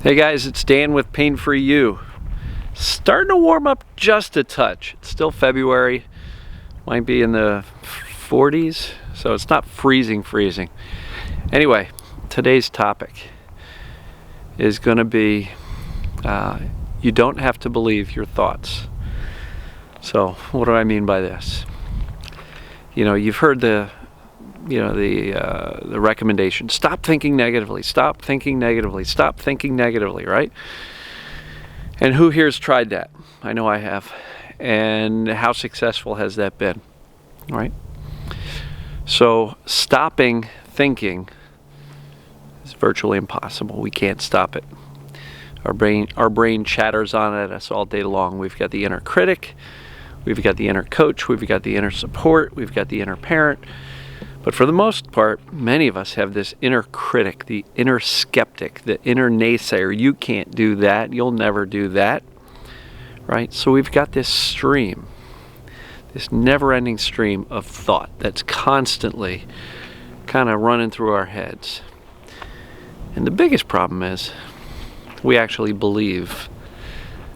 Hey guys, it's Dan with Pain Free You. Starting to warm up just a touch. It's still February, might be in the 40s, so it's not freezing. Anyway, today's topic is going to be you don't have to believe your thoughts. So what do I mean by this? You know, you've heard the recommendation, stop thinking negatively, right? And who here's tried that? I know I have. And how successful has that been, right? So stopping thinking is virtually impossible. We can't stop it. Our brain chatters on at us all day long. We've got the inner critic, we've got the inner coach, we've got the inner support, we've got the inner parent. But for the most part, many of us have this inner critic, the inner skeptic, the inner naysayer. You can't do that. You'll never do that. Right? So we've got this stream, this never-ending stream of thought that's constantly kind of running through our heads. And the biggest problem is we actually believe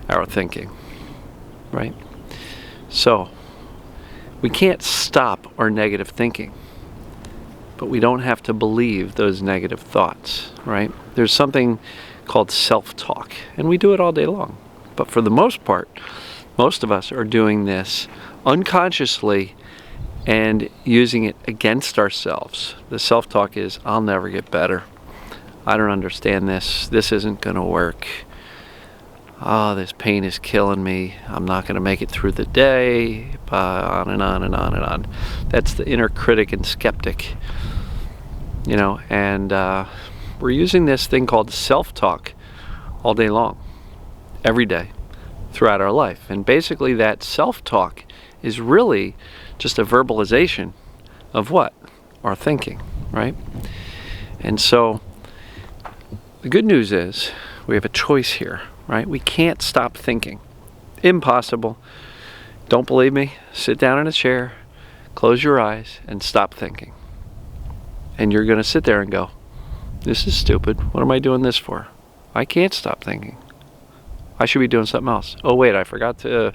our thinking. Right? So we can't stop our negative thinking. But we don't have to believe those negative thoughts, right? There's something called self-talk, and we do it all day long. But for the most part, most of us are doing this unconsciously and using it against ourselves. The self-talk is, I'll never get better. I don't understand this. This isn't going to work. Oh, this pain is killing me. I'm not going to make it through the day. On and on and on and on. That's the inner critic and skeptic. You know, and we're using this thing called self-talk all day long, every day, throughout our life. And basically that self-talk is really just a verbalization of what? Our thinking, right? And so the good news is we have a choice here, right? We can't stop thinking. Impossible. Don't believe me? Sit down in a chair, close your eyes, and stop thinking. And you're going to sit there and go, this is stupid. What am I doing this for? I can't stop thinking. I should be doing something else. Oh, wait, I forgot to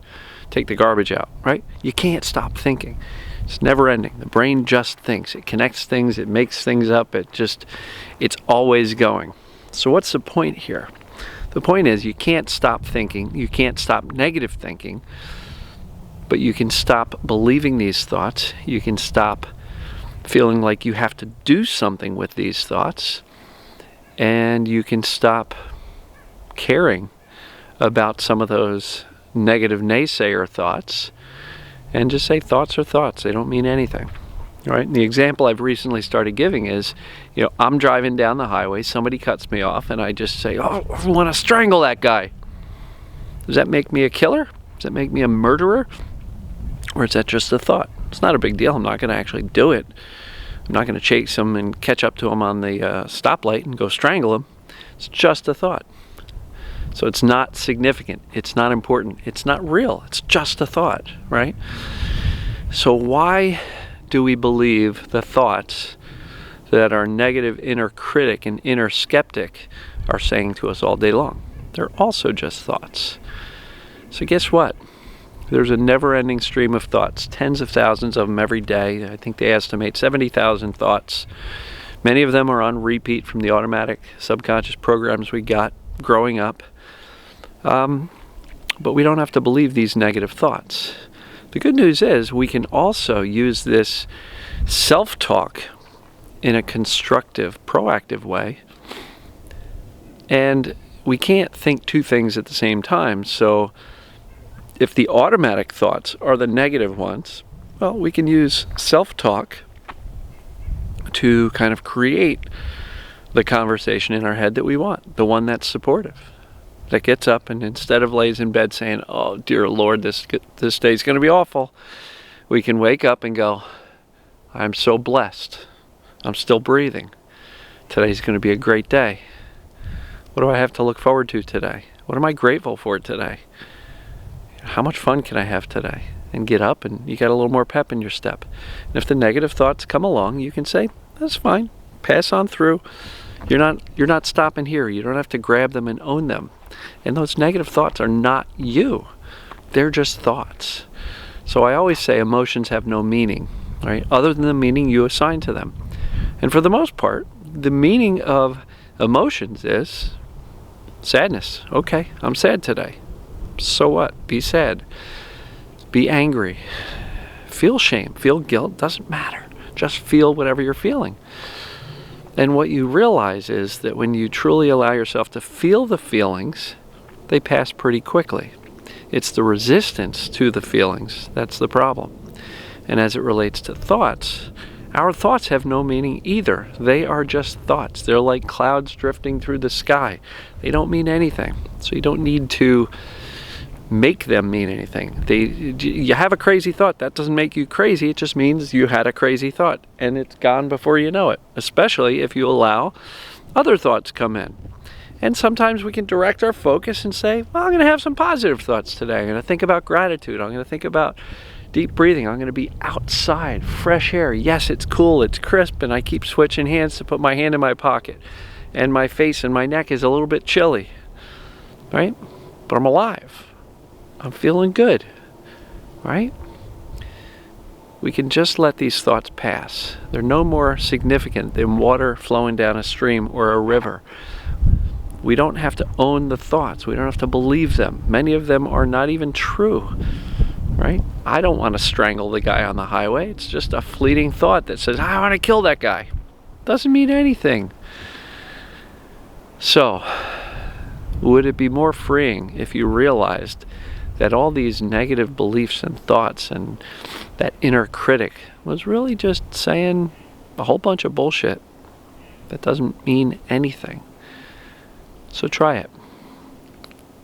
take the garbage out, right? You can't stop thinking. It's never ending. The brain just thinks. It connects things. It makes things up. It's always going. So what's the point here? The point is you can't stop thinking. You can't stop negative thinking. But you can stop believing these thoughts. You can stop feeling like you have to do something with these thoughts, and you can stop caring about some of those negative naysayer thoughts and just say thoughts are thoughts. They don't mean anything, right? And the example I've recently started giving is, you know, I'm driving down the highway, somebody cuts me off, and I just say, oh, I want to strangle that guy. Does that make me a killer? Does that make me a murderer? Or is that just a thought? It's not a big deal. I'm not going to actually do it. I'm not going to chase him and catch up to him on the stoplight and go strangle him. It's just a thought. So it's not significant. It's not important. It's not real. It's just a thought, right? So why do we believe the thoughts that our negative inner critic and inner skeptic are saying to us all day long? They're also just thoughts. So guess what? There's a never-ending stream of thoughts, tens of thousands of them every day. I think they estimate 70,000 thoughts. Many of them are on repeat from the automatic subconscious programs we got growing up. But we don't have to believe these negative thoughts. The good news is we can also use this self-talk in a constructive, proactive way. And we can't think two things at the same time. So if the automatic thoughts are the negative ones, well, we can use self-talk to kind of create the conversation in our head that we want, the one that's supportive, that gets up and instead of lays in bed saying, oh, dear Lord, this day's going to be awful, we can wake up and go, I'm so blessed. I'm still breathing. Today's going to be a great day. What do I have to look forward to today? What am I grateful for today? How much fun can I have today? And get up and you got a little more pep in your step. And if the negative thoughts come along, you can say, that's fine. Pass on through. You're not stopping here. You don't have to grab them and own them. And those negative thoughts are not you. They're just thoughts. So I always say emotions have no meaning, right? Other than the meaning you assign to them. And for the most part, the meaning of emotions is sadness. Okay, I'm sad today. So what? Be sad. Be angry. Feel shame. Feel guilt. Doesn't matter. Just feel whatever you're feeling. And what you realize is that when you truly allow yourself to feel the feelings, they pass pretty quickly. It's the resistance to the feelings that's the problem. And as it relates to thoughts, our thoughts have no meaning either. They are just thoughts. They're like clouds drifting through the sky. They don't mean anything. So you don't need to make them mean anything. You have a crazy thought. That doesn't make you crazy. It just means you had a crazy thought and it's gone before you know it, especially if you allow other thoughts come in. And sometimes we can direct our focus and say, well, I'm going to have some positive thoughts today. I'm going to think about gratitude. I'm going to think about deep breathing. I'm going to be outside, fresh air. Yes, it's cool, it's crisp, and I keep switching hands to put my hand in my pocket. And my face and my neck is a little bit chilly, right? But I'm alive. I'm feeling good, right? We can just let these thoughts pass. They're no more significant than water flowing down a stream or a river. We don't have to own the thoughts. We don't have to believe them. Many of them are not even true, right? I don't want to strangle the guy on the highway. It's just a fleeting thought that says, I want to kill that guy. Doesn't mean anything. So, would it be more freeing if you realized that all these negative beliefs and thoughts and that inner critic was really just saying a whole bunch of bullshit that doesn't mean anything? So try it,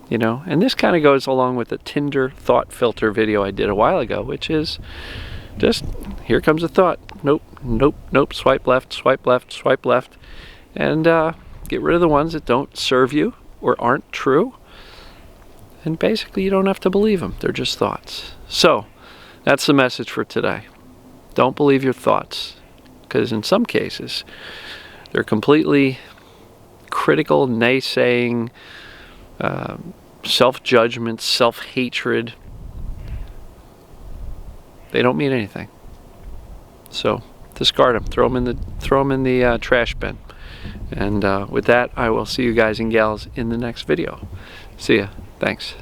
you know, and this kind of goes along with the Tinder thought filter video I did a while ago, which is just, here comes a thought. Nope, nope, nope, swipe left, swipe left, swipe left, and get rid of the ones that don't serve you or aren't true. And basically you don't have to believe them. They're just thoughts. So that's the message for today. Don't believe your thoughts, because in some cases they're completely critical, naysaying, self-judgment, self-hatred. They don't mean anything. So discard them. Throw them in the trash bin. And with that, I will see you guys and gals in the next video. See ya. Thanks.